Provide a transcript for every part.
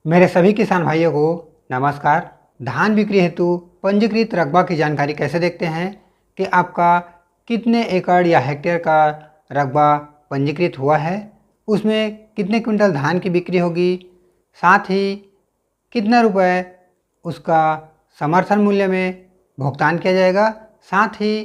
मेरे सभी किसान भाइयों को नमस्कार। धान बिक्री हेतु पंजीकृत रकबा की जानकारी कैसे देखते हैं कि आपका कितने एकड़ या हेक्टेयर का रकबा पंजीकृत हुआ है, उसमें कितने क्विंटल धान की बिक्री होगी, साथ ही कितना रुपए उसका समर्थन मूल्य में भुगतान किया जाएगा, साथ ही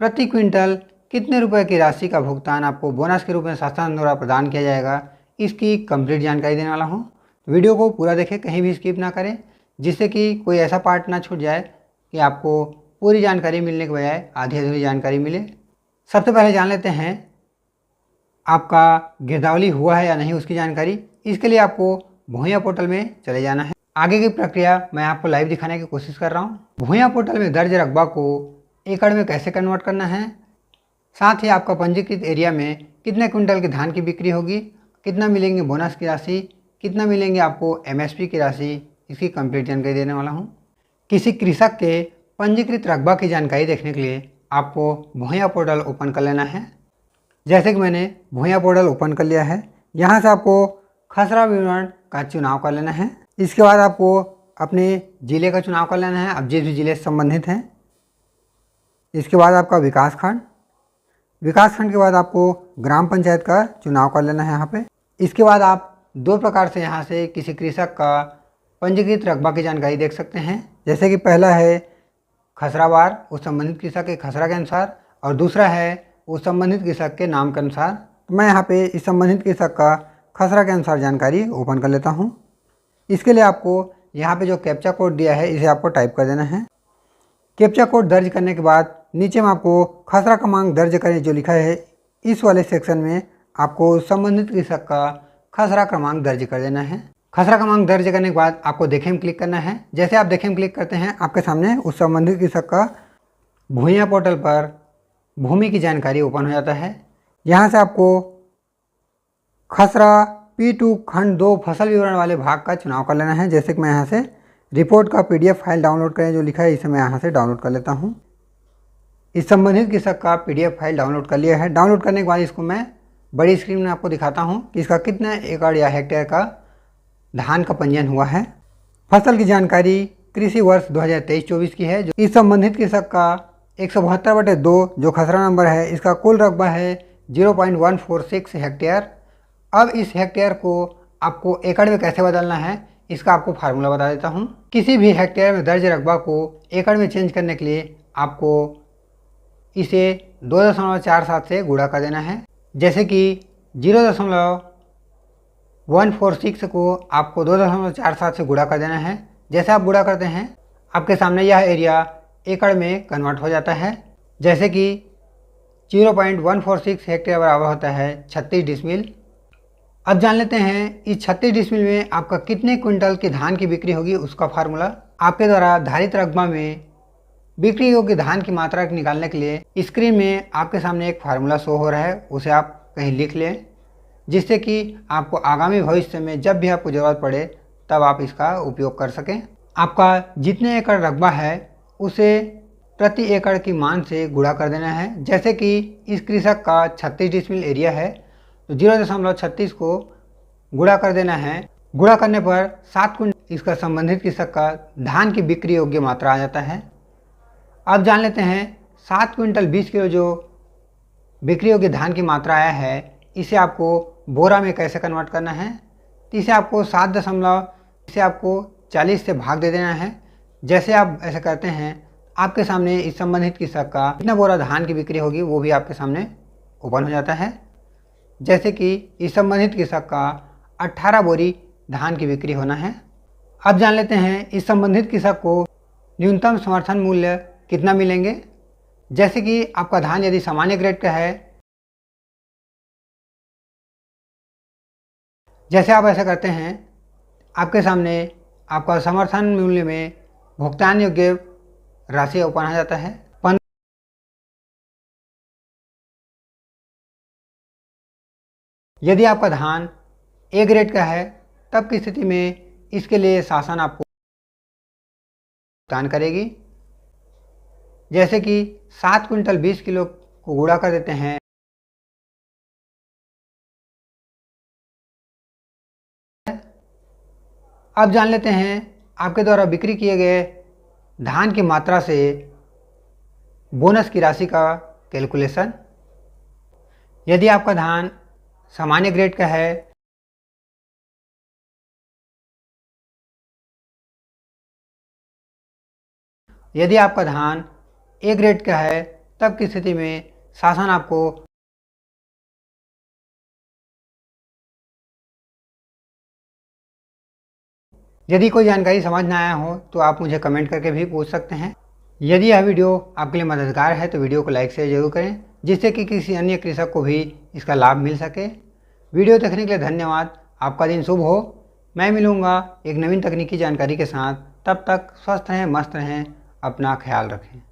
प्रति क्विंटल कितने रुपए की राशि का भुगतान आपको बोनस के रूप में शासन द्वारा प्रदान किया जाएगा, इसकी कंप्लीट जानकारी देने वाला हूँ। वीडियो को पूरा देखें, कहीं भी स्किप ना करें, जिससे कि कोई ऐसा पार्ट ना छूट जाए कि आपको पूरी जानकारी मिलने के बजाय आधी अधूरी जानकारी मिले। सबसे पहले जान लेते हैं आपका गिरदावरी हुआ है या नहीं उसकी जानकारी। इसके लिए आपको भूया पोर्टल में चले जाना है। आगे की प्रक्रिया मैं आपको लाइव दिखाने की कोशिश कर रहा हूँ। भूया पोर्टल में दर्ज रकबा को एकड़ में कैसे कन्वर्ट करना है, साथ ही आपका पंजीकृत एरिया में कितने क्विंटल की धान की बिक्री होगी, कितना मिलेंगे बोनस की राशि, कितना मिलेंगे आपको एमएसपी की राशि, इसकी कंप्लीट जानकारी देने वाला हूँ। किसी कृषक के पंजीकृत रकबा की जानकारी देखने के लिए आपको भूया पोर्टल ओपन कर लेना है। जैसे कि मैंने भूया पोर्टल ओपन कर लिया है। यहाँ से आपको खसरा विवरण का चुनाव कर लेना है। इसके बाद आपको अपने ज़िले का चुनाव कर लेना है, आप जिस भी ज़िले से संबंधित हैं। इसके बाद आपका विकासखंड के बाद आपको ग्राम पंचायत का चुनाव कर लेना है यहाँ पे। इसके बाद आप दो प्रकार से यहाँ से किसी कृषक का पंजीकृत रकबा की जानकारी देख सकते हैं। जैसे कि पहला है खसरावार, उस संबंधित कृषक के खसरा के अनुसार, और दूसरा है उस संबंधित कृषक के नाम के अनुसार। मैं यहाँ पे इस संबंधित कृषक का खसरा के अनुसार जानकारी ओपन कर लेता हूँ। इसके लिए आपको यहाँ पे जो कैप्चा कोड दिया है इसे आपको टाइप कर देना है। कैप्चा कोड दर्ज करने के बाद नीचे में आपको खसरा क्रमांक दर्ज करें जो लिखा है, इस वाले सेक्शन में आपको संबंधित कृषक का खसरा क्रमांक दर्ज कर देना है। खसरा क्रमांक दर्ज करने के बाद आपको देखें में क्लिक करना है। जैसे आप देखें में क्लिक करते हैं, आपके सामने उस संबंधित कृषक का भूया पोर्टल पर भूमि की जानकारी ओपन हो जाता है। यहाँ से आपको खसरा P2 खंड 2 फसल विवरण वाले भाग का चुनाव कर लेना है। जैसे कि मैं यहाँ से रिपोर्ट का PDF फाइल डाउनलोड करें जो लिखा है, इसे मैं यहाँ से डाउनलोड कर लेता हूँ। इस संबंधित कृषक का PDF फाइल डाउनलोड कर लिया है। डाउनलोड करने के बाद इसको मैं बड़ी स्क्रीन में आपको दिखाता हूँ कि इसका कितना एकड़ या हेक्टेयर का धान का पंजीयन हुआ है। फसल की जानकारी कृषि वर्ष 2023-24 की है। जो इस संबंधित कृषक का 172/2 जो खसरा नंबर है, इसका कुल रकबा है 0.146 हेक्टेयर। अब इस हेक्टेयर को आपको एकड़ में कैसे बदलना है, इसका आपको फार्मूला बता देता हूँ। किसी भी हेक्टेयर में दर्ज रकबा को एकड़ में चेंज करने के लिए आपको इसे 2.47 से गुणा कर देना है। जैसे कि 0.146 को आपको 2.47 से गुणा कर देना है। जैसे आप गुणा करते हैं, आपके सामने यह एरिया एकड़ में कन्वर्ट हो जाता है। जैसे कि 0.146 हेक्टेयर बराबर होता है 36 डिसमिल। अब जान लेते हैं इस 36 डिसमिल में आपका कितने क्विंटल की धान की बिक्री होगी, उसका फार्मूला। आपके द्वारा धारित रकबा में बिक्री योग्य धान की मात्रा निकालने के लिए स्क्रीन में आपके सामने एक फार्मूला शो हो रहा है, उसे आप कहीं लिख लें, जिससे कि आपको आगामी भविष्य में जब भी आपको ज़रूरत पड़े तब आप इसका उपयोग कर सकें। आपका जितने एकड़ रकबा है उसे प्रति एकड़ की मान से गुणा कर देना है। जैसे कि इस कृषक का 36 डिसमिल एरिया है, तो 0.36 को गुणा कर देना है। गुणा करने पर 7 क्विंटल इसका संबंधित कृषक का धान की बिक्री योग्य मात्रा आ जाता है। अब जान लेते हैं 7 क्विंटल 20 किलो जो बिक्री योग्य धान की मात्रा आया है, इसे आपको बोरा में कैसे कन्वर्ट करना है। तो इसे आपको 40 से भाग दे देना है। जैसे आप ऐसा करते हैं, आपके सामने इस संबंधित कृषक का कितना बोरा धान की बिक्री होगी वो भी आपके सामने ओपन हो जाता है। जैसे कि इस संबंधित कृषक का 18 बोरी धान की बिक्री होना है। अब जान लेते हैं इस संबंधित कृषक को न्यूनतम समर्थन मूल्य कितना मिलेंगे। जैसे कि आपका धान यदि सामान्य ग्रेड का है, जैसे आप ऐसा करते हैं, आपके सामने आपका समर्थन मूल्य में भुगतान योग्य राशि ओपन आ जाता है। यदि आपका धान A ग्रेड का है, तब की स्थिति में इसके लिए शासन आपको भुगतान करेगी। जैसे कि 7 क्विंटल 20 किलो को गुणा कर देते हैं, अब जान लेते हैं आपके द्वारा बिक्री किए गए धान की मात्रा से बोनस की राशि का कैलकुलेशन। यदि आपका धान सामान्य ग्रेड का है यदि आपका धान ए ग्रेड का है तब की स्थिति में शासन आपको यदि कोई जानकारी समझ ना आया हो तो आप मुझे कमेंट करके भी पूछ सकते हैं। यदि यह वीडियो आपके लिए मददगार है तो वीडियो को लाइक शेयर जरूर करें, जिससे कि किसी अन्य कृषक को भी इसका लाभ मिल सके। वीडियो देखने के लिए धन्यवाद। आपका दिन शुभ हो। मैं मिलूँगा एक नवीन तकनीकी जानकारी के साथ। तब तक स्वस्थ रहें, मस्त रहें, अपना ख्याल रखें।